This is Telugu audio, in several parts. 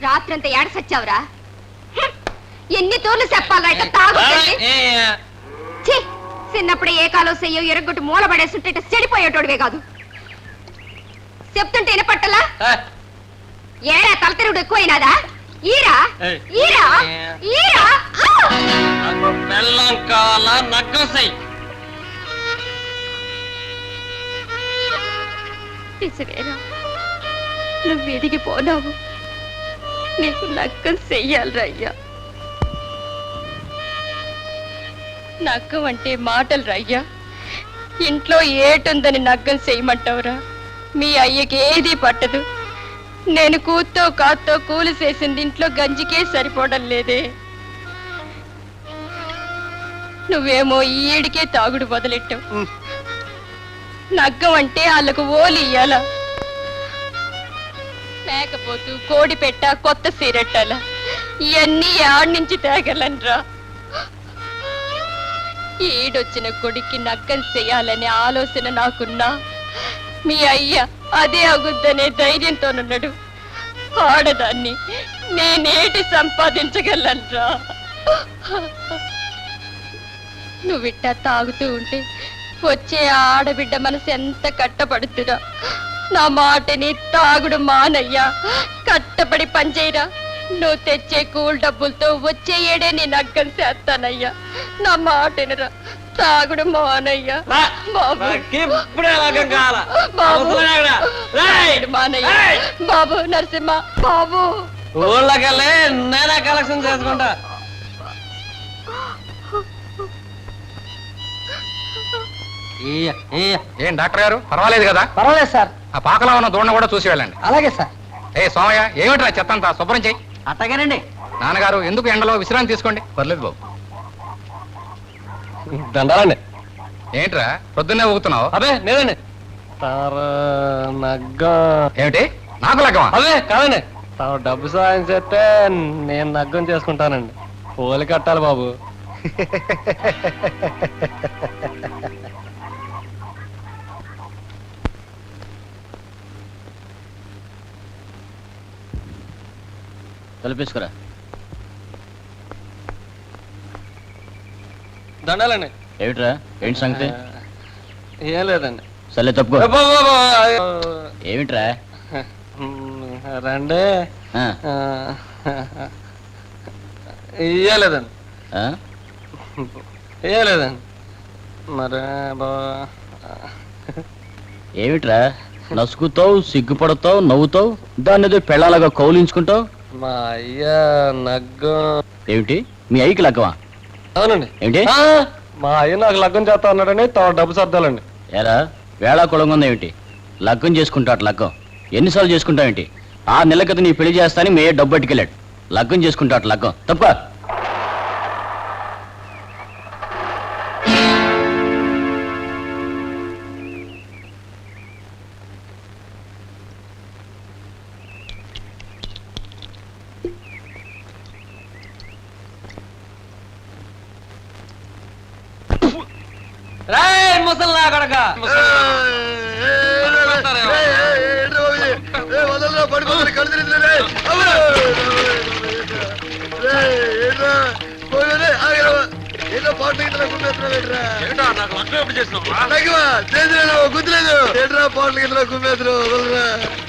రాత్రంతా ఏడ సచ్చావురా? ఎన్ని తోర్లు చెప్పాలరా తాగుతుంది? చిన్నప్పుడు ఏ కాలో చెయ్యో ఎరగొట్టు మూల పడేస్తుంటే చెడిపోయేటోడివే కాదు. చెప్తుంటే వినపట్టలా? ఏడా తలతెరుగుడు ఎక్కువైనాదా? ఈరా ఈరా ఈరా నువ్వు ఎదిగిపోనావు. నీకు నక్కం చెయ్యాలరా అయ్యా. నక్కం అంటే మాటలు రయ్యా. ఇంట్లో ఏటుందని నగ్గం చేయమంటావురా? మీ అయ్యకి ఏది పట్టదు. నేను కూతో కాతో కూలి చేసింది ఇంట్లో గంజికే సరిపోవడం లేదే. నువ్వేమో ఈడికే తాగుడు వదిలెట్టావు. నగ్గం అంటే వాళ్ళకు ఓలి ఇయ్యాల, లేకపోతూ కోడి పెట్ట కొత్త సీరెట్టాల. ఇవన్నీ ఆడి నుంచి తేగలనరా? ఈడొచ్చిన కొడుక్కి నగ్గం చెయ్యాలనే ఆలోచన నాకున్నా మీ అయ్య అదే అగుద్దనే ధైర్యంతోనున్నాడు. ఆడదాన్ని నేనేటి సంపాదించగలనరా? నువ్విట్టా తాగుతూ ఉంటే వచ్చే ఆడబిడ్డ మనసు ఎంత కట్టపడుతురా? నా మాటని తాగుడు మానయ్యా. కట్టపడి పనిచేయరా? నువ్వు తెచ్చే కూల్ డబ్బులతో వచ్చే ఏడే నీ నగ్గం చేస్తానయ్యా. నా మాటనిరా, తాగుడు మానయ్యా. బాబు నరసింహ బాబు ఊళ్ళకెళ్ళి నేనే కలెక్షన్ చేసుకుంటా. ఏం డాక్టర్ గారు, పర్వాలేదు కదా? పర్వాలేదు సార్. ఆ పాకలో ఉన్న దూడను కూడా చూసి వెళ్ళండి. అలాగే సార్. ఏ సోమయ్య, ఏమిట్రా చెత్తంతా శుభ్రం చెయ్యి. అట్టగానండి. నాన్నగారు ఎందుకు ఎండలో విశ్రాంతి తీసుకోండి. పర్లేదు బాబు. దండాలండి. ఏంట్రా పొద్దున్నే ఊగుతున్నావు? అదే నేనండి. ఏమిటి నాకు లగ్గమా? అదే కాదండి. డబ్బు సాయం చేస్తే నేను నగ్గం చేసుకుంటానండి. పోలి కట్టాలి బాబు. తలపేసుకురా. దండాలండి. ఏమిట్రా, ఏంటి సంగతి? ఏం లేదండి. సర్లే తప్పుకో. ఏమిట్రా? రండి. ఇయ్యలేదండి. ఇయ్యలేదండి. మరి ఏమిట్రా నసుకుతావు, సిగ్గుపడతావు, నవ్వుతావు, దాన్ని ఏదో పెళ్ళాలాగా కౌలించుకుంటావు? మా అయ్య నగ్గం. ఏమిటి మీ అయ్యకి లగ్గమా? అవునండి. ఏంటి? మా అయ్య నాకు లగ్గం చేస్తా అన్నాడని డబ్బు సర్దాలండి. ఏరా వేళా కొడంగుందా ఏమిటి? లగ్గం చేసుకుంటాడు. లగ్గం ఎన్నిసార్లు చేసుకుంటావేంటి? 6 నెలల క్రితం నీ పెళ్లి చేస్తాని మే డబ్బు పట్టుకెళ్ళాడు. లగ్గం చేసుకుంటాడు. లగ్గం తప్ప. ముసల్లా కొడక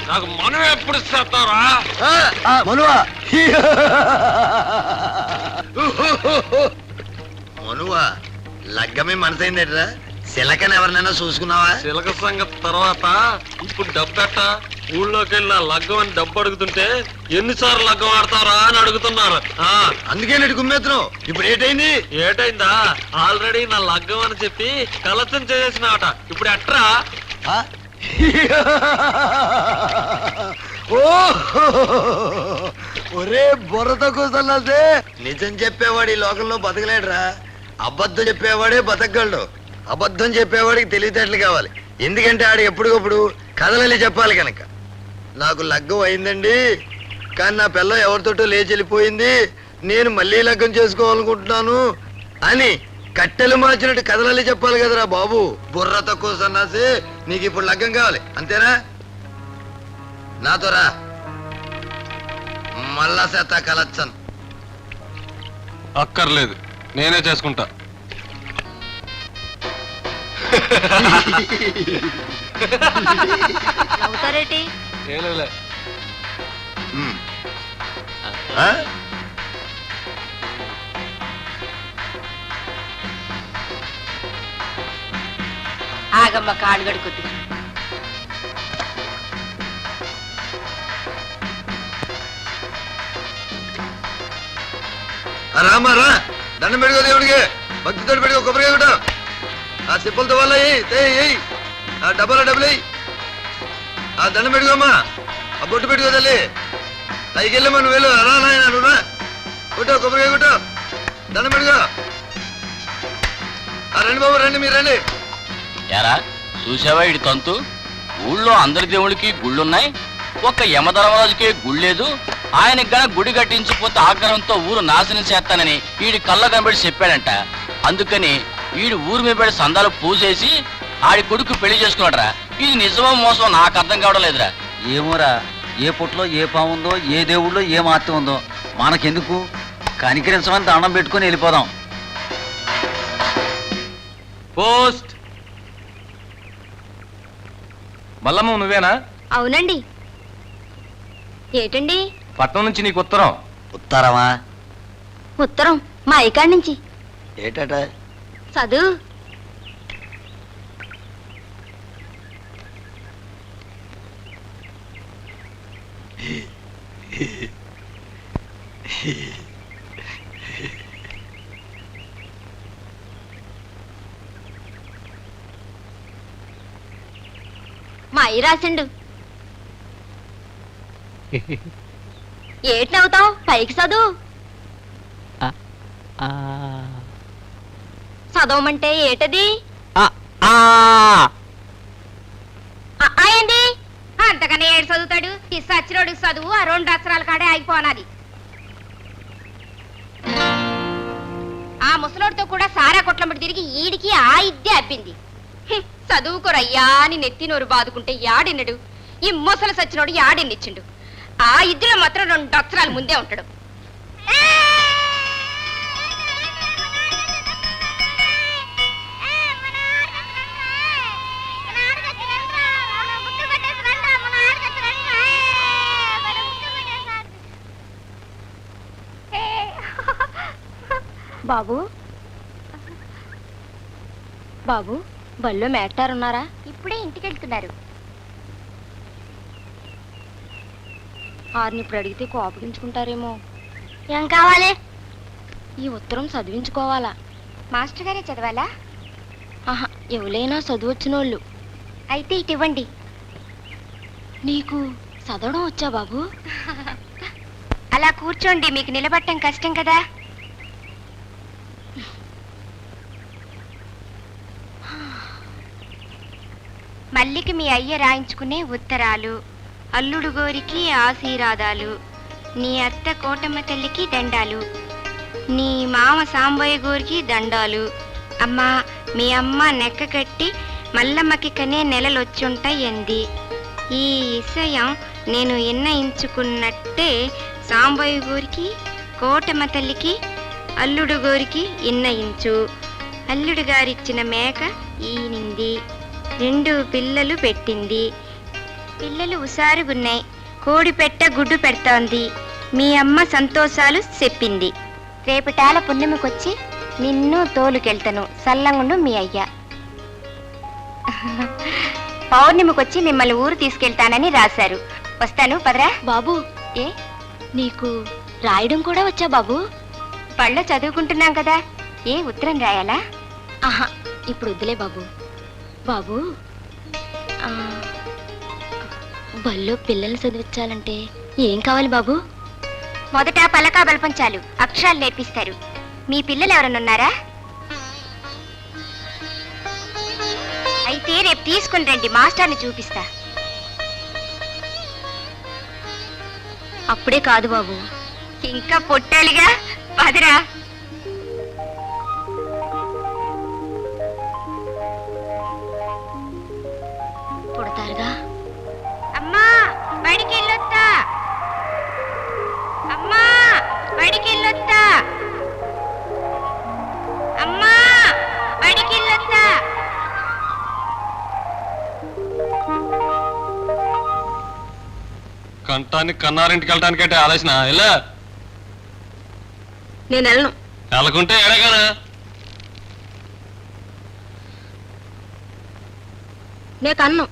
నాకు మనం ఎప్పుడు ఇస్తారా? మనువా మనువా లగ్గమే మనసైందేట్రా? సిలకని ఎవరినైనా చూసుకున్నావా? చిలక సంగతి తర్వాత ఇప్పుడు డబ్బెట్ట ఊళ్ళోకి వెళ్ళి లగ్గం అని డబ్బు అడుగుతుంటే ఎన్నిసార్లు లగ్గం ఆడతారా అని అడుగుతున్నారు. అందుకే నేటి గుమ్మెత్తున్నావు. ఇప్పుడు ఏటైంది? ఏటైందా? ఆల్రెడీ నా లగ్గం అని చెప్పి కలసం చేసేసినాట. ఇప్పుడు ఎట్రా? ఒరే బుర్రతో కూర్చొల్లాల్సే. నిజం చెప్పేవాడు ఈ లోకంలో బతకలేడురా. అబద్ధం చెప్పేవాడే బతకగలడు. అబద్ధం చెప్పేవాడికి తెలివితేటలు కావాలి. ఎందుకంటే ఆడు ఎప్పటికప్పుడు కథలని చెప్పాలి కనుక. నాకు లగ్గం అయిందండి, కానీ నా పిల్ల ఎవరితోటో లేచి వెళ్ళిపోయింది, నేను మళ్ళీ లగ్గం చేసుకోవాలనుకుంటున్నాను అని కట్టెలు మార్చినట్టు కథలల్లి చెప్పాలి కదరా బాబు. బుర్ర తక్కువ సన్నాసి, నీకు ఇప్పుడు లగ్గం కావాలి అంతేనా? నాతో రా, మళ్ళా సేత కలచ్చను. అక్కర్లేదు, నేనే చేసుకుంటా. అవుతారేటి? ఏలేలే. ఆ? ఆగమ్మ కాళ్ళు గడుకొద్ది. రామా రా, దండం పెట్టుకో దేవుడికి, భక్తితో పెట్టుకో, కొబ్బరికాయ కొట్టు, ఆ సిప్పులతో వల్ల ఆ డబ్బులు ఆ దండం పెట్టుకోమ్మా, ఆ బొట్టు పెట్టుకో తల్లి, పైకి వెళ్ళమ్మా, నువ్వు వెళ్ళు. రా నాయన, నువ్వు రా, కొట్టు, కొబ్బరికాయ కొట్టు, దండం పెట్టుకో. రండి బాబు, రండి, మీరు రండి. యారా చూసావా ఇడి తంతు? ఊళ్ళో అందరి దేవుడికి గుళ్ళున్నాయి, ఒక్క యమధర్మరాజుకే గుళ్ళేదు. ఆయనకి గన గుడి కట్టించిపోతే ఆగ్రహంతో ఊరు నాశనం చేస్తానని వీడి కళ్ళ కనబడి చెప్పాడంట. అందుకని వీడు ఊరి మీద పడి సందాలు పూసేసి ఆడి కొడుకు పెళ్లి చేసుకున్నాడరా. ఇది నిజమో మోసం నాకు అర్థం కావడం లేదురా. ఏమోరా, ఏ పుట్లో ఏ పాముందో, ఏ దేవుళ్ళో ఏ మాత్రం ఉందో మనకెందుకు? కనికరించమని దండం పెట్టుకుని వెళ్ళిపోదాం. పోస్ట్. మల్లమ్మ నువ్వేనా? అవునండి. ఏటండి? పట్నం నుంచి నీకు ఉత్తరం. ఉత్తరమా? ఉత్తరం మా అయ్యకాడి నుంచి. ఏటట? చదువు. మా అయ్య రాసిండు. ఏటి నవ్వుతావు? పైకి చదువు. చదవమంటే ఏటది? ఏంది? అంతకన్నా ఏడు చదువుతాడు? ఈ సచ్చిరోడు చదువు ఆ 2 అక్షరాల కాడే ఆగిపోనాది. ఆ ముసలోడితో కూడా సారా కొట్లమ్మడి తిరిగి ఈడికి ఆ ఇద్దే అబ్బింది. చదువుకోరయ్యా అని నెత్తి నోరు బాదుకుంటే యాడిన్నడు? ఈ ముసలు సచ్చినోడు యాడిన్నిచ్చిండు? ఆ ఇద్దులో మాత్రం 2 అక్షరాలు ముందే ఉంటాడు. బాబు, బాబు, బళ్ళో మేటారున్నారా? ఇప్పుడే ఇంటికి వెళ్తున్నారు. ఆరిని ఇప్పుడు అడిగితే కోపగించుకుంటారేమో. ఏం కావాలి? ఈ ఉత్తరం చదివించుకోవాలా? మాస్టర్ గారే చదవాలా? ఆహా, ఎవరైనా చదువొచ్చినోళ్ళు. అయితే ఇటు ఇవ్వండి. నీకు చదవడం వచ్చా బాబు? అలా కూర్చోండి, మీకు నిలబడటం కష్టం కదా. మల్లికి మీ అయ్య రాయించుకునే ఉత్తరాలు, అల్లుడు గోరికి ఆశీర్వాదాలు, నీ అత్త కోటమ్మ తల్లికి దండాలు, నీ మామ సాంబయ్య గోరికి దండాలు. అమ్మా, మీ అమ్మ నెక్క కట్టి మల్లమ్మకి కనే నెలలొచ్చుంటాయంది. ఈ విషయం నేను ఇన్నయించుకున్నట్టే సాంబయ్య గోరికి కోటమ్మ తల్లికి అల్లుడు గోరికి ఇన్నయించు. అల్లుడు గారిచ్చిన మేక ఈనింది, 2 పిల్లలు పెట్టింది. పిల్లలు హుషారుగున్నాయి. కోడి పెట్ట గుడ్డు పెడతాంది. మీ అమ్మ సంతోషాలు చెప్పింది. రేపటాల పుణ్యమికొచ్చి నిన్ను తోలుకెళ్తాను, సల్లంగుండు మీ అయ్య. పౌర్ణమికొచ్చి మిమ్మల్ని ఊరు తీసుకెళ్తానని రాశారు. వస్తాను, పదరా. బాబు, ఏ నీకు రాయడం కూడా వచ్చా బాబు? పళ్ళ చదువుకుంటున్నాం కదా, ఏ ఉత్తరం రాయాలా? ఆహా, ఇప్పుడు వద్దులే బాబు. బాబు, బల్లో పిల్లల్ని చదివించాలంటే ఏం కావాలి బాబు? మొదట పలకా బలపం చాలు, అక్షరాలు నేర్పిస్తారు. మీ పిల్లలు ఎవరన్నా ఉన్నారా? అయితే రేపు తీసుకుని రండి, మాస్టర్ని చూపిస్తా. అప్పుడే కాదు బాబు, ఇంకా పొట్టాలిగా. పదిరా. పుడతారుగా. అమ్మా బడికి వెళ్ళొస్తా, అమ్మా బడికి వెళ్ళొస్తా, అమ్మా బడికి వెళ్ళొస్తా. కంటానికి కన్నారింటికి వెళ్ళటానికంటే ఆలోచన ఇలా నేను వెళ్ళను. వెళ్ళకుంటే ఎడగానా? నే కన్ను.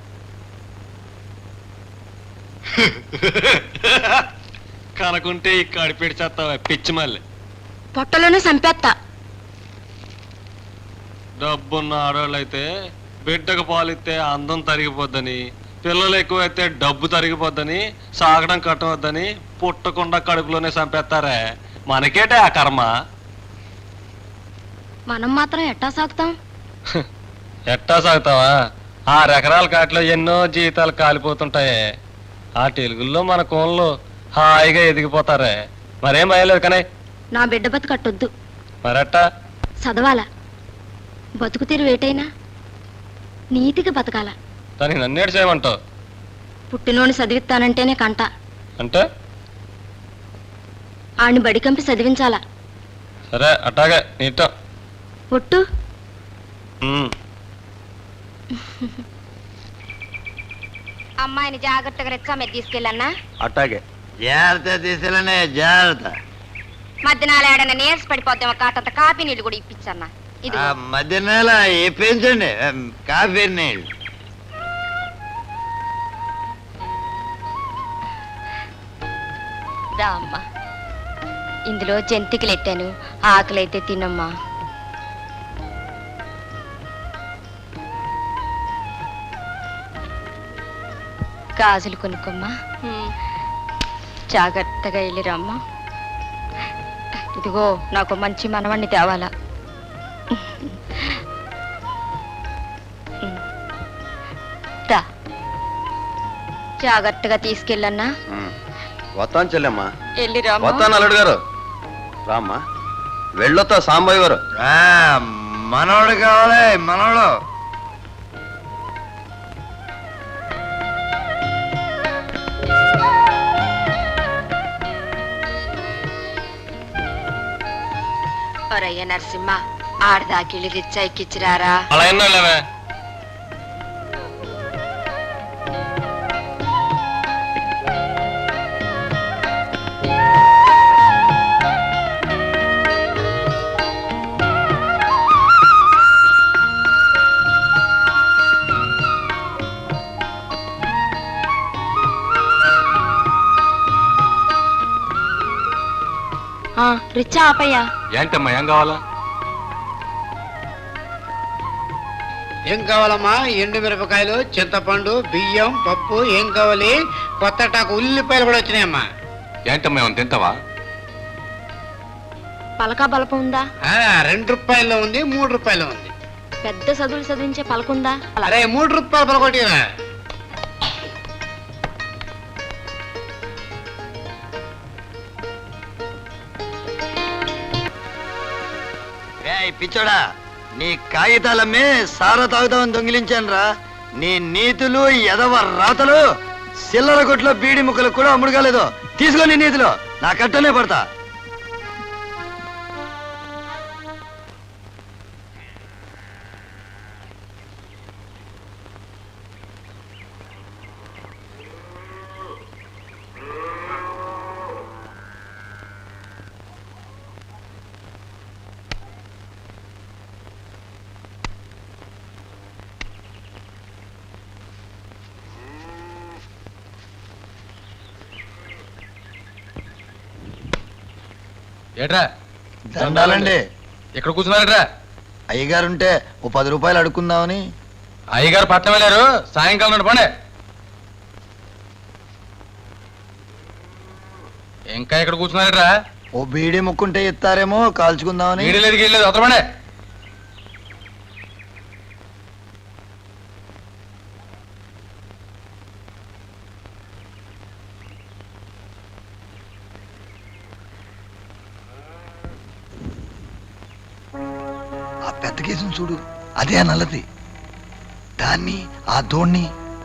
కనుకుంటే ఈ కడిపెట్టి చేస్తావా పిచ్చి మళ్ళీ. పొట్టలోనే చంపేస్తా. డబ్బున్న ఆడవాళ్ళు అయితే బిడ్డకు పాలిస్తే అందం తరిగిపోద్దని, పిల్లలు ఎక్కువైతే డబ్బు తరిగిపోద్దని, సాగడం కట్టవద్దని పుట్టకుండా కడుపులోనే చంపేస్తారే. మనకేటే ఆ కర్మ. మనం మాత్రం ఎట్టా సాగుతాం? ఎట్టా సాగుతావా? 6 ఎకరాల కాటిలో ఎన్నో జీతాలు కాలిపోతుంటాయే. ఆ తెలుగుల్లో మన కోన్లు హాయిగా ఎదిగిపోతారే. మరేం భయలేదు కానీ. నా బిడ్డ బతుకట్టొద్దు. మరట్టా చదవాలా, బతుకు తీరు వేటైనా నీతిగా బతకాల. దానికి నన్నేడు చేయమంటావు? పుట్టినోని చదివిస్తానంటేనే కంట. అంటే ఆడిని బడికంపి చదివించాలా. సరే అట్టాగే నీటం. పుట్టు. అమ్మాయిని జాగ్రత్తగా రెచ్చా మీద తీసుకెళ్ళన్నా. అట్టాగే జాగ్రత్త తీసుకెళ్ళనే, జాగ్రత్త. మధ్యనాలు ఏడన్నా నీరస పడిపోతాం. కాటంత కాఫీ నీళ్ళు కూడా ఇప్పించన్నా. ఇది మధ్య నెల పెంచండి కాఫీ నీళ్ళు. రా అమ్మా, ఇందులో జంతికలు ఎట్టాను, ఆకలైతే తినమ్మా. గాజులు కొనుక్కమ్మా. జాగ్రత్తగా వెళ్ళిరమ్మా. ఇదిగో నాకు మంచి మనవణ్ణి తేవాలా. దా, జాగ్రత్తగా తీసుకెళ్ళన్నా. వస్తాను చెల్లెమ్మా. వెళ్ళిరమ్మా. వస్తాను అల్లుడు గారు. రామ్మా, వెళ్ళొస్తా సాంబయ్య గారు. మనోడు కావాలి, మనోడు. ఒరయ్య నరసింహ, ఆడదాకిళ్ళు రిచ్చా ఎక్కిచ్చిరారా. అలా ఎన్నో లేవే. రిచ్చా ఆపయ్యా. ఏంటమ్మా ఏం కావాలా? ఏం కావాలమ్మా? ఎండు మిరపకాయలు, చింతపండు, బియ్యం, పప్పు. ఏం కావాలి? కొత్త టాకు ఉల్లిపాయలు కూడా వచ్చినాయమ్మా. ఏంటమ్మా ఏమైనా తింటావా? పలకా బలపం ఉందా? 2 రూపాయల్లో ఉంది, 3 రూపాయలు ఉంది. పెద్ద చదువులు చదివించే పలకుందా? అరే 3 రూపాయలు పలకొట్టిరా. పిచ్చోడా, నీ కాగితాలమ్మే సారా తాగుతామని దొంగిలించాను రా. నీ నీతులు ఎదవ రాతలు చిల్లర కొట్లో బీడి ముక్కలు కూడా అమ్ముడు కాలేదు. తీసుకో నీ నీతిలో, నా కట్టనే పడతా. ఏట్రా దండాలండి. ఇక్కడ కూర్చున్నారట్రా? అయ్యగారుంటే ఓ 10 రూపాయలు అడుక్కుందామని. అయ్యగారు పట్నం వెళ్ళారు, సాయంకాలం నుండి పండే. ఇంకా ఇక్కడ కూర్చున్నారట్రా? ఓ బీడీ ముక్కుంటే ఇస్తారేమో కాల్చుకుందామని. వీడిలేదు గీడలేదు, అవతల పండే. పెద్దకేసం చూడు, అదే ఆ నల్లది. దాన్ని ఆ దోణ్ణి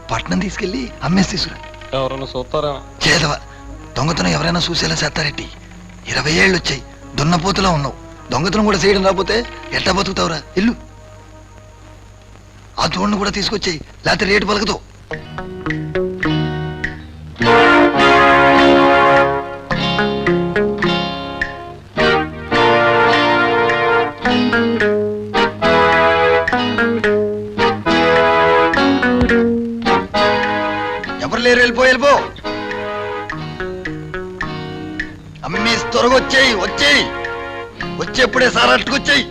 పట్నం తీసుకెళ్లి అమ్మేసి తీసుకురా. ఎవరన్నా చూస్తారా? చేదవ దొంగతనం ఎవరైనా చూసేలా చేస్తారెట్టి. 20 ఏళ్ళు వచ్చాయి, దున్నపోతులా ఉన్నావు. దొంగతనం కూడా చేయడం రాకపోతే ఎట్లా బతుకుతావురా? ఇల్లు ఆ దోణ్ణి కూడా తీసుకొచ్చాయి, లేకపోతే రేటు పలకదు. ఎవరు లేరు, వెళ్ళిపో. అమ్మేసి త్వరగా వచ్చేయి. వచ్చేప్పుడే సారట్టుకొచ్చాయి.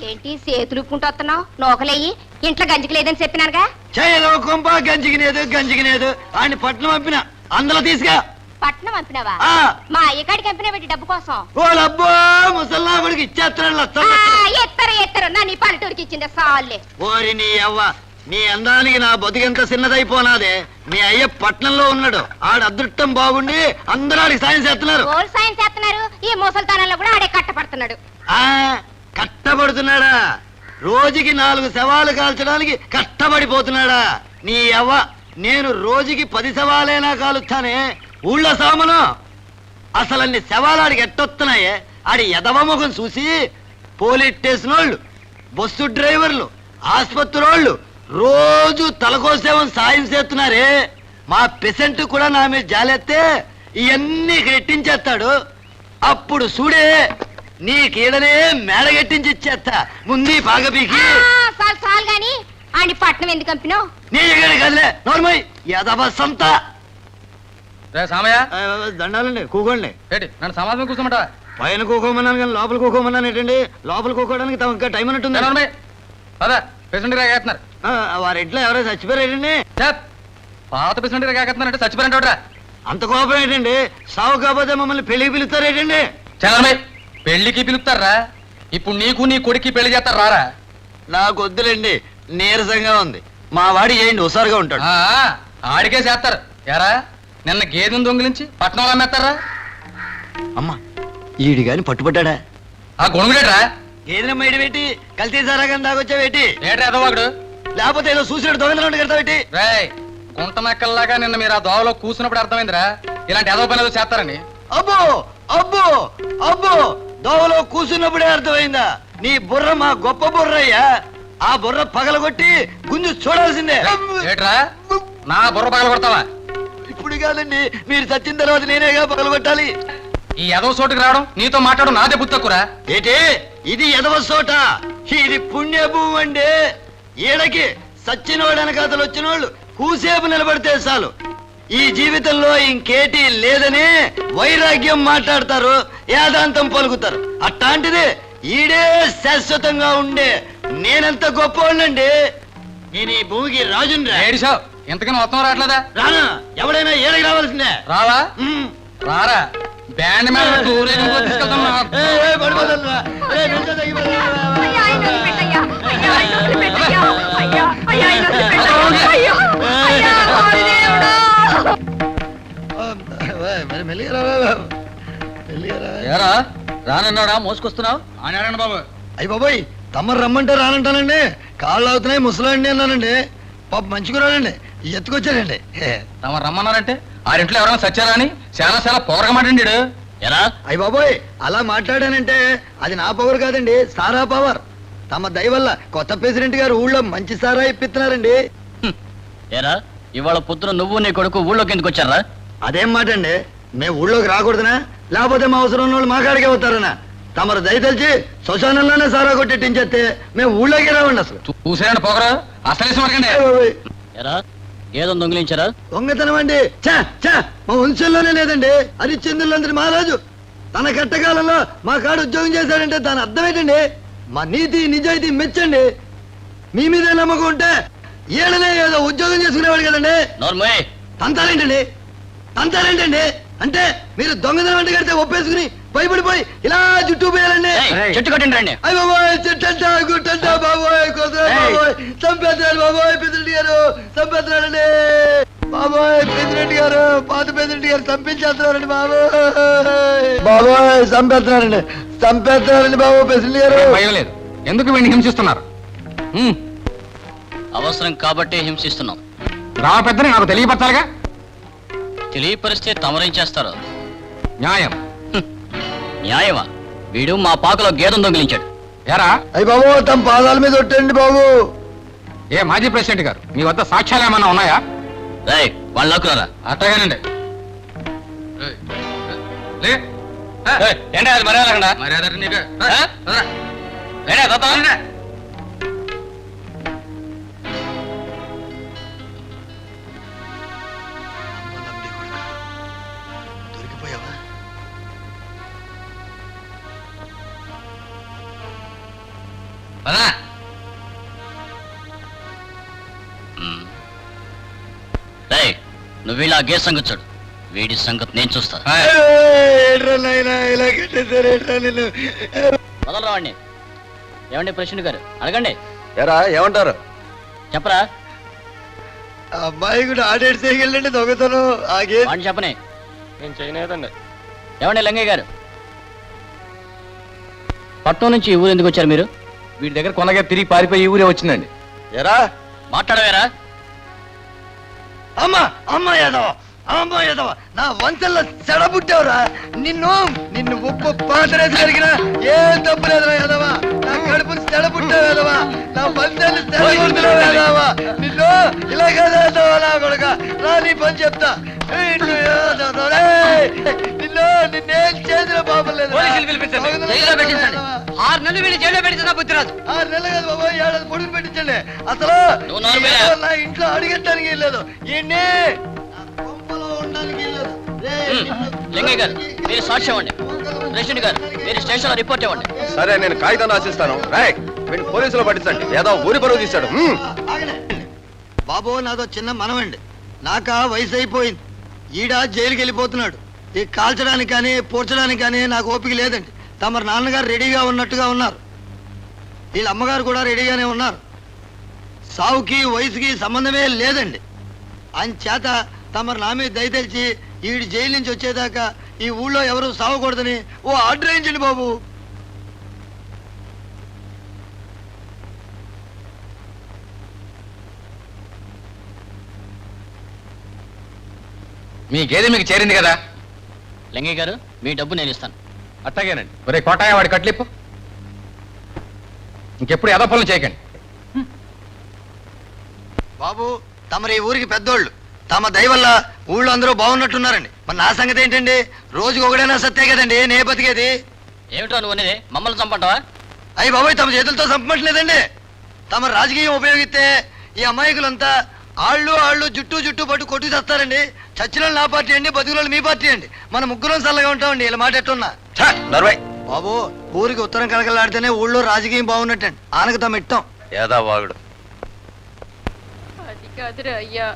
ఏంటి చేతులు ఉప్పుకుంటొస్తున్నావు? నోకలేయి, ఇంట్లో గంజికి లేదని చెప్పినానుగా. చేయలో కొంప గంజికినేదు ఆయన పట్నం పంపిన అందులో తీసుగా. పట్నం పంపినావా? ఆ. మా అయ్యకాడికి పంపినా పెట్టి డబ్బు కోసం. ఓ లబ్బో ముసల్లా వాడికి ఇచ్చేస్తాడు. ఎత్తరు నా నీ పల్లెటూరికి ఇచ్చింది సాల్లే. ఓరి నీ అవ్వ, నీ అందానికి నా బతుకెంత చిన్నదైపోనాదే. మీ అయ్య పట్నంలో ఉన్నాడు, ఆడ అదృష్టం బాగుండి అందరూ ఆడికి సాయం చేస్తున్నారు. ఓల్ సాయం చేస్తున్నారు, ఈ ముసల్తానంలో కూడా ఆడే కట్టపడుతున్నాడు. ఆ కట్టబడుతున్నాడా? రోజుకి 4 శవాలు కాల్చడానికి కష్టపడిపోతున్నాడా? నీ అవ్వ, నేను రోజుకి 10 శవాలైనా కాలుస్తానే. ఊళ్ళో సామను అసలన్ని శవాలు ఆడికి ఎట్టొస్తున్నాయే. ఆడి ఎదవ ముఖం చూసి పోలీస్ స్టేషన్ వాళ్ళు, బస్సు డ్రైవర్లు, ఆసుపత్రి వాళ్ళు రోజు తలకోసేమని సాయం చేస్తున్నారే. మా పెసెంట్ కూడా నా మీద జాలెత్తే ఇవన్నీ రెట్టించేస్తాడు. అప్పుడు చూడే నీకీడనే మేడగట్టించి ఇచ్చేస్తా. ముందు పాగపీకి చాలు గాని ఆడి పట్నం ఎందుకు పంపినావు? నీ కదలే నోర్మై ఎదవ సంత. రే సామయ్య, దండాలండి, కూకోండి. ఏంటి నన్ను సమాధానం కూర్చోమంట? పైన కూకోమన్నాను కానీ లోపల కూకోమన్నాను ఏంటండి? లోపల కూకోవడానికి తమ ఇంకా టైం అన్నట్టుంది. అదా పేషెంట్ రాగేస్తున్నారు. వారి ఇంట్లో ఎవరో చచ్చిపోయారేటండి? పాత పేషెంట్ రాగేస్తున్నారంటే చచ్చిపోయారంటరా? అంత కోపం ఏంటండి? సావు కాకపోతే మమ్మల్ని పెళ్లికి పిలుస్తారేటండి? చలమై పెళ్లికి పిలుస్తారా? ఇప్పుడు నీకు నీ కొడుక్కి పెళ్లి చేస్తారు రారా? నాకు వద్దులేండి, నీరసంగా ఉంది. మా వాడి ఏంటి హుషారుగా ఉంటాడు. ఆడికే చేస్తారు. ఎరా నిన్న గేదెను దొంగిలించి పట్నంలో అమ్మేస్తారా? అమ్మా ఈడి గాని పట్టుబడ్డా? ఆ గొణుగుడేట్రా? గేదెనమ్మ ఇడి పెట్టి కల్తీ సారాగా దాకొచ్చావేటి? ఏట్రా ఎదవాగుడు? లేకపోతే ఏదో చూసినట్టు దొంగతనం కడతావేటి? రేయ్ గుంట మెక్కల్లాగా నిన్న మీరు ఆ దోవలో కూర్చున్నప్పుడు అర్థమైందిరా ఇలాంటి ఎదవ పని ఏదో చేస్తారని. అబ్బో అబ్బో అబ్బో, దోవలో కూర్చున్నప్పుడే అర్థమైందా? నీ బుర్ర మా గొప్ప బుర్రయ్యా. ఆ బుర్ర పగలగొట్టి గుంజు చూడాల్సిందే. ఏట్రా నా బుర్ర పగల కొడతావా? ఇప్పుడు కాదండి, మీరు చచ్చిన తర్వాత నేనేగా పగలగొట్టాలి. ఈ ఎదవ చోటుకి రావడం నీతో మాట్లాడడం నాదే బుద్ధి తక్కువరా? ఏంటి ఇది ఎదవ చోట? ఇది పుణ్యభూమి అండి. ఈడకి సచ్చినోడు వెనకాతలు వచ్చిన వాళ్ళు కూసేపు నిలబడితే చాలు. ఈ జీవితంలో ఇంకేటి లేదని వైరాగ్యం మాట్లాడతారు, యాదాంతం పలుకుతారు. అట్లాంటిది ఈడే శాశ్వతంగా ఉండే. నేనెంత గొప్పవాడినండి. నేను ఈ భూమికి రాజుండ్రా. ఏడిసావు ఇంతకన్నా మొత్తం రావట్లేదా? రానా? ఎవడైనా ఏడకి రావాల్సిందే. రావా? ఉమ్. రారా బ్యాండ్ మీద టూరేజంలో తీసుకెళ్తాం. పడిపోతుందిరా. నిల్చో తగ్గిపోతుందిరా. ఏరా రానన్నాడా మోసుకొస్తున్నావు? ఆనారాయణ బాబు అయ్యి బాబోయ్, తమ్మరు రమ్మంటే రానంటానండి. కాళ్ళు అవుతున్నాయి ముసలాండి అన్నానండి. పాప మంచిగా రానండి, ఎత్తుకొచ్చానండి. తమ రమ్మన్నారంటే ఆరింట్లో ఎవరైనా సచ్చారా అని చాలా చాలా పొగరగా మాట్లాడాడు. ఎరా అయ్యి బాబోయ్, అలా మాట్లాడానంటే అది నా పవర్ కాదండి, సారా పవర్. తమ దయ వల్ల కొత్త ప్రెసిడెంట్ గారు ఊళ్ళో మంచి సారా ఇప్పిస్తున్నారండి. ఎరా ఇవాళ పొద్దున నువ్వు నీ కొడుకు ఊళ్ళోకి ఎందుకు వచ్చారా? అదేం మాట అండి? మేము ఊళ్ళోకి రాకూడదునా? లేకపోతే మా అవసరం ఉన్న వాళ్ళు మా కాడికే అవుతారనా? తమరు దయతలిచి శ్మశానంలోనే సారా కొట్టించేస్తే మేము ఊళ్ళోకి రావండి. అసలు చూసారండి పొగరు అసలు వరకండి. అయ్య బాబోయ్, ఎరా ఏదో దొంగిలించారా? దొంగతనం అండి చా చా మా వంశంలోనే లేదండి. హరిశ్చంద్రులందరి మహారాజు తన కట్టకాలంలో మా కాడ ఉద్యోగం చేశాడంటే దాని అర్థం ఏంటండి? మా నీతి నిజాయితీ మెచ్చండి. మీ మీద నమ్మకం ఉంటే ఏడనే ఏదో ఉద్యోగం చేసుకునేవాడు కదండి. నోర్మోయ్ తంతారేంటండి? తంతారేంటండి అంటే మీరు దొంగతనం అంటే కడితే ఒప్పేసుకుని భయపడిపోయి ఇలా జుట్టు పోయాలండి. చెట్టు కట్టండి రండి. అయ్య బాబోయ్, చెట్టంటా గుట్టంటా బాబోయ్, కొసరా బాబోయ్, చంపేస్తున్నాడు బాబోయ్, పితృడి గారు చంపేస్తున్నాడండి. బాబోయ్ ప్రెసిడెంట్ గారు పాత ప్రెసిడెంట్ గారు చంపించేస్తున్నారండి బాబోయ్ బాబోయ్ చంపేస్తున్నారండి బాబు ప్రెసిడెంట్ గారు. భయం లేదు. ఎందుకు వీడిని హింసిస్తున్నారు? అవసరం కాబట్టే హింసిస్తున్నాం. గ్రామ పెద్దని నాకు తెలియపరచాలిగా. తెలియపరిస్తే తమరేం చేస్తారు? న్యాయం. న్యాయమా? వీడు మా పాకలో గేదెను దొంగిలించాడు. ఎరా అయ్యి బాబు తమ పాదాల మీద ఒట్టండి బాబు. ఏ మాజీ ప్రెసిడెంట్ గారు, మీ వద్ద సాక్ష్యాలు ఏమన్నా ఉన్నాయా? రేయ్, వాళ్ళు లాక్కురారా. అట్టగానండి. ఏంటి అది మర్యాద? మర్యాద నీకు. దొరికిపోయావా? రేయ్, నువ్వు ఇలా గే సంగతి చూడు. వీడి సంగతి నేను చూస్తా. వదలరావండి. ఏమండి ప్రెసిడెంట్ గారు, అడగండి. ఎరా ఏమంటారు? చెప్పరా. అమ్మాయి కూడా ఆడేడు చేయగలండి దొంగతనం ఆగే వాడిని చెప్పనే. నేను చేయలేదండి. ఏమండి లింగయ్య గారు, పట్నం నుంచి ఈ ఊరు ఎందుకు వచ్చారు మీరు? వీడి దగ్గర కొనగా తిరిగి పారిపోయి ఊరే వచ్చిందండి. ఎరా మాట్లాడవేరా? అమ్మ ఏదవ నా వంశంలో చెడబుట్టావురా. నిన్ను ఉప్పు పాతరేసి జరిగిన ఏ తప్పు లేదురా ఏదవా. నా కడుపుని చెడబుట్టావు ఏదవా. నా వంశాన్ని చెడబుట్టావు ఏదవా. నిన్ను ఇలాగేదవా నా కొడుక. రా నీ పని చెప్తా. నిన్నేం చేసిన పాపం లేదు. 6 నెలలు వీళ్ళు జైల్లో పెడితే నా బుద్ధి రాదు. 6 నెలలు కాదు బాబు, 7 ఏడాది పొడుగు పెట్టించండి. అసలు నా ఇంట్లో అడిగటానికి లేదు. ఈయన్ని లింగయ్య గారు, మీరు సాక్ష్యం ఇవ్వండి. ప్రెసిడెంట్ గారు, మీరు స్టేషన్ లో రిపోర్ట్ ఇవ్వండి. సరే, నేను కాగితం రాసిస్తాను. వీడిని పోలీసులో పట్టించండి. ఏదో ఊరి పరువు తీశాడు. బాబు నాదో చిన్న మనవండి. నాకా వయసు అయిపోయింది. ఈడ జైలుకి వెళ్ళిపోతున్నాడు. ఈ కాల్చడానికి కానీ పూడ్చడానికి కానీ నాకు ఓపిక లేదండి. తమరు నాన్నగారు రెడీగా ఉన్నట్టుగా ఉన్నారు. వీళ్ళ అమ్మగారు కూడా రెడీగానే ఉన్నారు. సావుకి వయసుకి సంబంధమే లేదండి. చేత తమరు నా మీద దయతెలిచి ఈడు జైలు నుంచి వచ్చేదాకా ఈ ఊళ్ళో ఎవరు సావకూడదని ఓ ఆర్డర్ వేయించండి బాబు. మీ గేదె మీకు చేరింది కదా. లింగయ్య గారు, మీ డబ్బు నేను ఇస్తాను. అట్టగేనండి. ఒరే కోటాయ, వాడి కట్లిప్పు. ఇంకెప్పుడు ఎదో పనులు చేయకండి. బాబు తమరు ఈ ఊరికి పెద్దోళ్ళు. తమ దయ వల్ల ఊళ్ళో అందరూ బాగున్నట్టున్నారండి. మరి నా సంగతి ఏంటండి? రోజుకి ఒకడైనా సత్తే కదండి నే బతికేది. ఏమిటో నువ్వు అనేది? మమ్మల్ని చంపంటావా? అయ్యి బాబోయ్, తమ చేతులతో చంపట్లేదండి. తమ రాజకీయం ఉపయోగిస్తే ఈ అమాయకులంతా ఆళ్ళు జుట్టు పట్టు కొట్టు చేస్తారండి. చచ్చిన నా పార్టీ అండి, బతుకులు మీ పార్టీ అండి. మన ముగ్గురం చల్లగా ఉంటామండి. ఇలా మాట ఎట్టున్నా బాబు. ఊరికి ఉత్తరం కలకలాడితేనే ఊళ్ళో రాజకీయం బాగున్నట్టండి. ఆనకు తమ ఇట్టం ఏదా వాగుడు. అది కాదురా అయ్యా.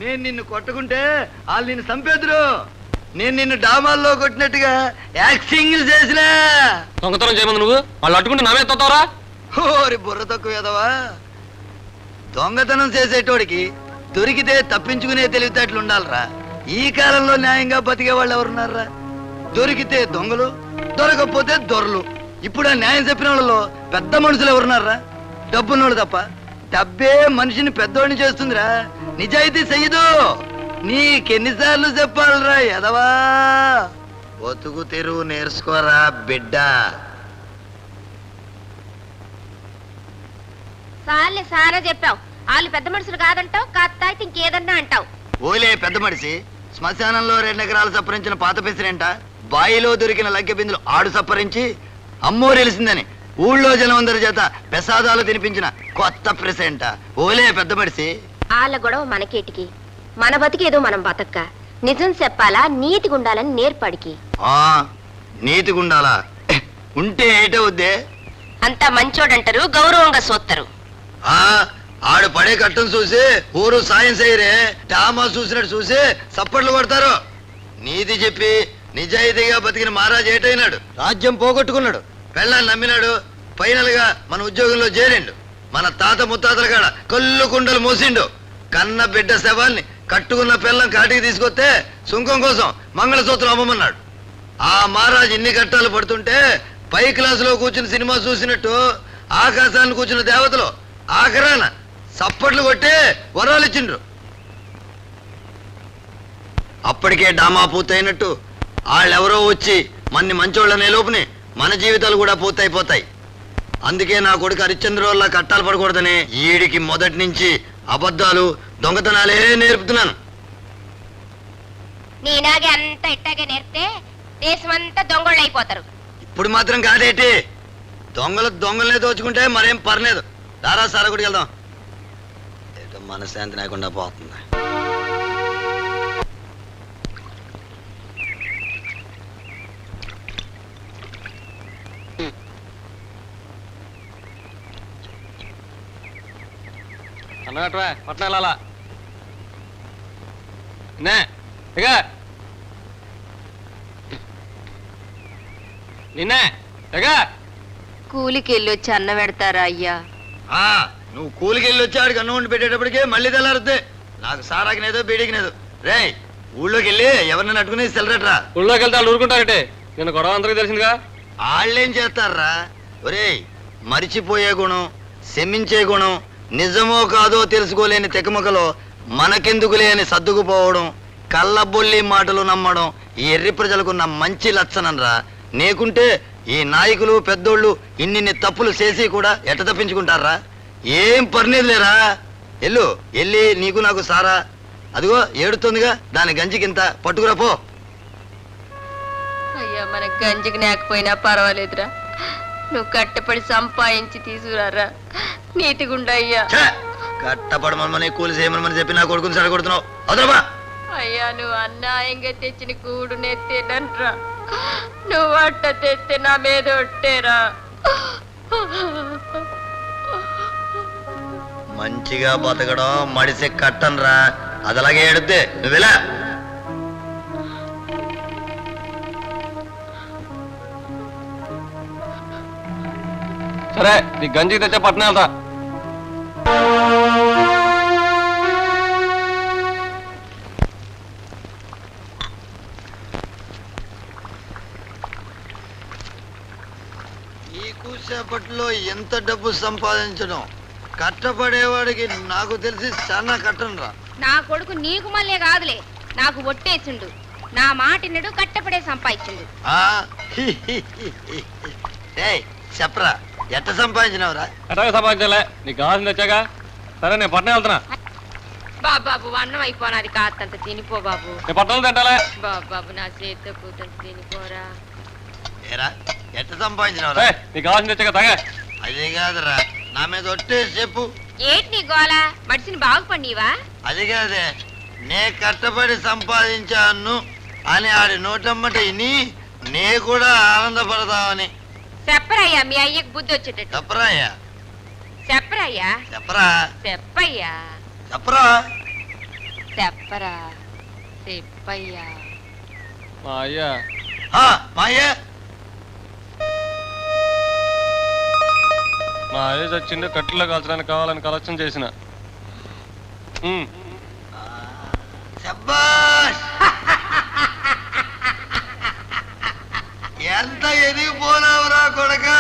నేను నిన్ను కొట్టుకుంటే వాళ్ళు నిన్ను చంపేద్దరు. నేను నిన్ను డామాల్లో కొట్టినట్టుగా యాక్టింగ్ చేసినా. దొంగతనం చేయమంది నువ్వు. వాళ్ళు అట్టుకుంటే నామే తోతావరా? ఓరి బుర్ర తక్కువ ఎదవా. దొంగతనం చేసేటోడికి దొరికితే తప్పించుకునే తెలివితేటలు ఉండాలరా. ఈ కాలంలో న్యాయంగా బతికే వాళ్ళు ఎవరున్నారా? దొరికితే దొంగలు, దొరకకపోతే దొరలు. ఇప్పుడు ఆ న్యాయం చెప్పిన వాళ్ళలో పెద్ద మనుషులు ఎవరున్నారా? డబ్బున్నోళ్ళు తప్ప. డబ్బే మనిషిని పెద్దోడిని చేస్తుందిరా. నిజాయితీ చెయ్యదు. నీకెన్నిసార్లు చెప్పాలరా ఎదవా. బతుకు తెరువు నేర్చుకోరా బిడ్డ. సార్లే సారా చెప్పావు. వాళ్ళు పెద్ద మనుషులు కాదంటావు, కాస్త అయితే ఇంకేదన్నా అంటావు. ఓలే పెద్ద మనిషి, శ్మశానంలో 2 ఎకరాలు సప్పరించిన పాత పెసిరేంట బాయిలో దొరికిన లగ్గె బిందులు ఆడు సప్పరించి అమ్మోరెలిసిందని ఊళ్ళో జనమందరి చేత ప్రసాదాలు తినిపించిన కొత్త ప్రెసెంట. ఓలే పెద్ద మనిషి. వాళ్ళ గొడవ మనకేటికి, మన బతికేదో మనం బతక్క. నిజం చెప్పాలా, నీతిగా ఉండాలని నేర్పడికి. ఆ నీతిగుండాలా ఉంటే ఏటవుద్దే? అంతా మంచోడంటారు, గౌరవంగా సోత్తరు. ఆ ఆడు పడే కట్టం చూసి ఊరు సాయం చేయరే, డామా చూసినట్టు చూసి సప్పట్లు కొడతారు. నీతి చెప్పి నిజాయితీగా బతికిన మహారాజు ఏటైనాడు, రాజ్యం పోగొట్టుకున్నాడు, పెళ్ళాన్ని నమ్మినాడు, ఫైనల్ గా మన ఉద్యోగంలో చేరిండు. మన తాత ముత్తాతల కాడ కళ్ళు కుండలు మోసిండు. కన్న బిడ్డ శవాన్ని కట్టుకున్న పిల్లం కాటికి తీసుకొస్తే సుంకం కోసం మంగళసూత్రం అమ్మమన్నాడు. ఆ మహారాజు ఇన్ని కట్టాలు పడుతుంటే పై క్లాసులో కూర్చుని సినిమా చూసినట్టు ఆకాశాన్ని కూర్చున్న దేవతలు ఆఖరాన సప్పట్లు కొట్టి వరాలు ఇచ్చిండ్రు. అప్పటికే డామా పూర్తయినట్టు వాళ్ళెవరో వచ్చి మన్ని మంచోళ్ళనే లోపుని మన జీవితాలు కూడా పూర్తయిపోతాయి. అందుకే నా కొడుకు హరిశ్చంద్రుల్లా కట్టాలు పడకూడదని ఈడికి మొదటి నుంచి అబద్ధాలు దొంగతనాలే నేర్పుతున్నాను. నీనాగే అంతా ఇట్టాగే నేర్పితే దేశమంతా దొంగళ్ళు అయిపోతారు. ఇప్పుడు మాత్రం కాదేటి, దొంగలనే దోచుకుంటే మరేం పర్లేదు. దారా సారగుడికి వెళ్దాం. ఏదో మనశ్శాంతి లేకుండా పోతుంది. అన్నట్వా పట్నం వెళ్ళాలా? నిన్నే కూలికి వెళ్ళి వచ్చి అన్నం పెడతారా అయ్యా? నువ్వు కూలికి వెళ్ళి వచ్చి ఆడికి అన్నం వండి పెట్టేటప్పటికే మళ్ళీ తెల్లారుద్ది. నాకు సారాకినేదో బీడికినేదో. రే ఊళ్ళోకి వెళ్ళి ఎవరిని నట్టుకుని సెలరట్రా. ఊళ్ళోకి వెళ్తే వాళ్ళు ఊరుకుంటారంటే నేను గొడవ అందరికీ తెలిసిందిగా. వాళ్ళేం చేస్తారా? ఒరేయ్ మరిచిపోయే గుణం, శమించే గుణం, నిజమో కాదో తెలుసుకోలేని తెకమకలో మనకెందుకు లేని సర్దుకుపోవడం, కళ్ళబొల్లి మాటలు నమ్మడం ఈ ఎర్రి ప్రజలకున్న మంచి లక్షణంరా. నీకుంటే ఈ నాయకులు పెద్దోళ్ళు ఇన్నిన్ని తప్పులు చేసి కూడా ఎట్ట తప్పించుకుంటారా? ఏం పర్లేదు లేరా. ఎల్లు ఎల్లి నీకు నాకు సారా అదిగో ఏడుతుందిగా, దాని గంజికింత పట్టుకురా పో. అయ్యా మన గంజికి లేకపోయినా పర్వాలేదురా, నువ్వు కట్టపడి సంపాదించి తీసుకురారా. నీతిగుండా అయ్యా. కట్టపడమని కూలి చేయమని చెప్పి నా కొడుకుని సడగొడుతున్నావు. అదరబా అయ్యా నువ్వు అన్యాయంగా తెచ్చిన కూడు నెత్తేనరా, నువ్వు అట్ట తెస్తే నా మీద ఒట్టేరా. మంచిగా బతకడం మడిసి కట్టనరా, అదలాగే ఏడుద్దే. నువ్వెలా సరే నీ గంజికి తెచ్చే పట్నం వెళ్తా. సేపట్లో ఎంత డబ్బు సంపాదించడం కట్టపడేవాడికి నాకు తెలిసి చాలా కట్టనరా. నా కొడుకు నీకు మళ్ళీ కాదులే, నాకు ఒట్టేసిండు. నా మాటినడు కట్టపడే సంపాదించిండు. చెప్పరా ఎట్ట సంపాదించినవరా? ఎట్లాగే సంపాదించలే, నీకు కావాల్సింది తెచ్చాగా. సరే నేను పట్నం వెళ్తున్నా. బాబు అన్నం అయిపోనాది, కాస్తంత తినిపో బాబు. నేను పట్టణం తింటాలే. బాబు నా చేతితో కూతురు తినిపోరా. ఏరా ఎట్ట సంపాదించినవరా? నీకు కావాల్సింది తెచ్చాగా తాగా. అది కాదురా, నా మీద ఒట్టే చెప్పు. ఏంటి నీ గోళ? మడిసిని బాగుపడివా? అది కాదే, నే కట్టబడి సంపాదించాను అని ఆడి నోటమ్మట ఇని నే కూడా ఆనందపడదామని. చెప్పరయ్యా, మీ అయ్యకు బుద్ధి వచ్చేటట్టు. చెప్పరాయ్యా, చెప్పరయ్యా, చెప్పరా, చెప్పయ్యా, చెప్పరా, చెప్పరా, చెప్పయ్యా. మా అయ్యా మాయ్యా మా అయ్య చచ్చిండే కట్టెలో కాల్చడానికి కావాలని కలెక్షన్ చేసిన. శబ్బాష్, ఎంత ఎదిగిపోనావురా కొడకా.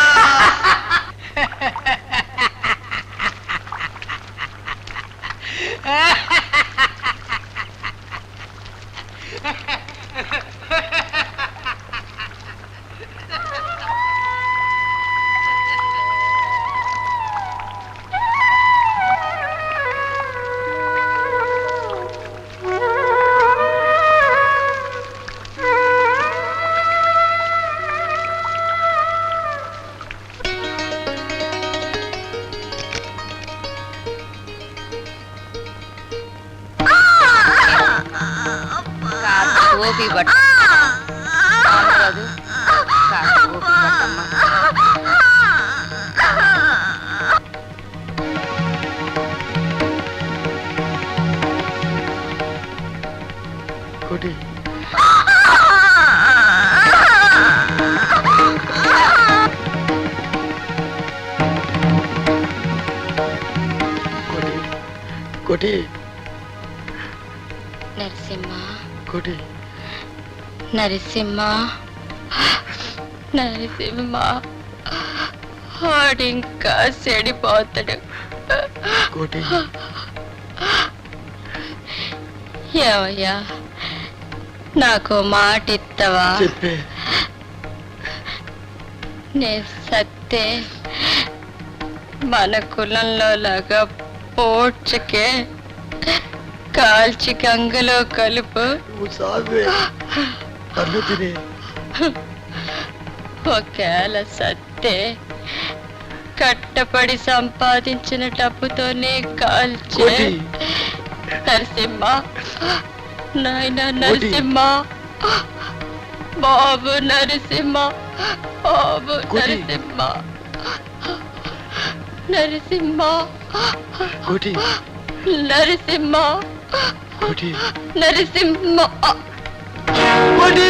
ఓపి పట్టు రామరాజు, కాస్త ఓపిక పట్టమ్మా. కోటి కోటి నరసింహ, కోటి నరసింహ, నరసింహ, ఆడింకా చెడిపోతాడు. కోటి ఏమయ్యా, నాకు మాట ఇస్తావా? చెప్పే నే సత్తే మన కులంలో లాగా పోడ్చకే కాల్చి గంగలో కలుపు. నువ్వు సావే అన్ను తినే ఒకవేళ సత్తే కట్టపడి సంపాదించిన డబ్బుతోనే కాల్చే. కోటి నరసింహ, నాయన నరసింహ, బాబు నరసింహ, బాబు కోటి. నరసింహ, నరసింహ, కోటి నరసింహ, కోటి నరసింహ. కోటి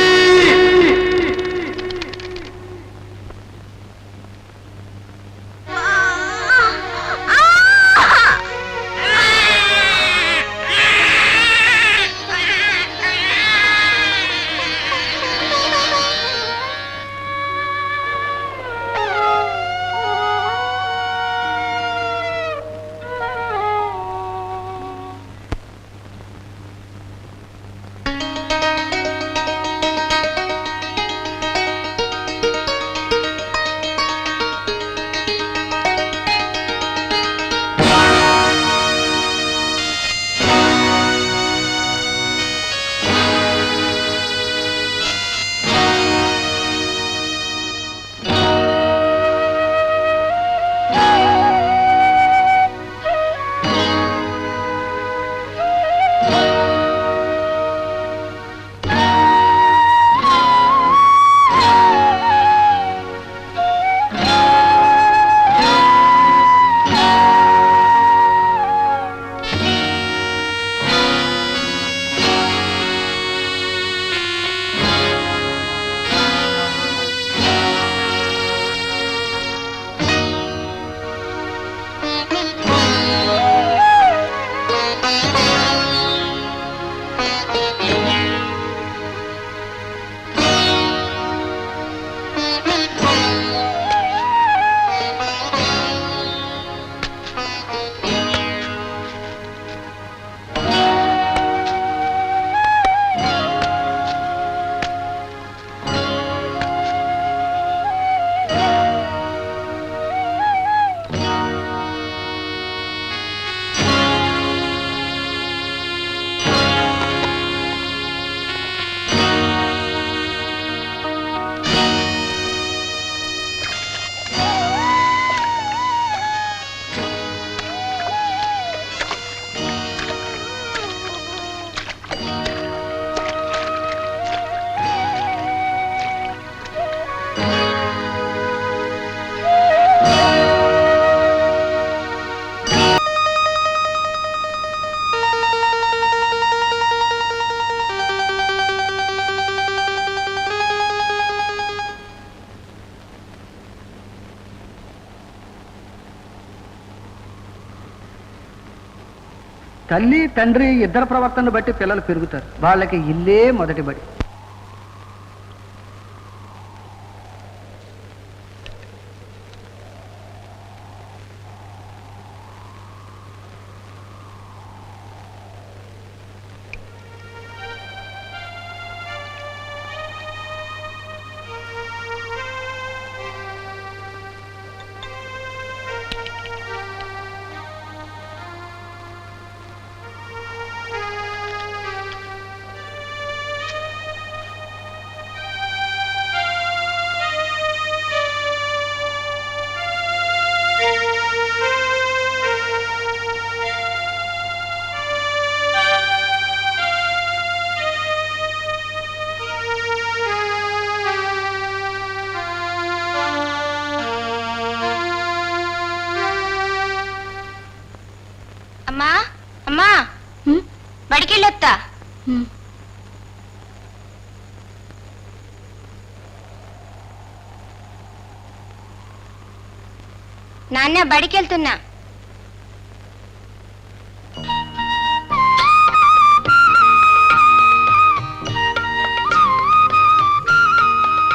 తల్లి తండ్రి ఇద్దరు ప్రవర్తనను బట్టి పిల్లలు పెరుగుతారు. వాళ్ళకి ఇల్లే మొదటి బడి. అమ్మా బడికెళ్ళొత్తా నాన్న బడికెళ్తున్నా.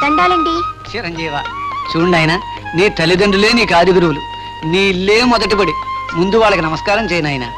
దండాలండి. చిరంజీవ చూడు నాయనా, నీ తల్లిదండ్రులే నీకు ఆది గురువులు. నీ ఇల్లే మొదటి బడి. ముందు వాళ్ళకి నమస్కారం చేయి నాయనా.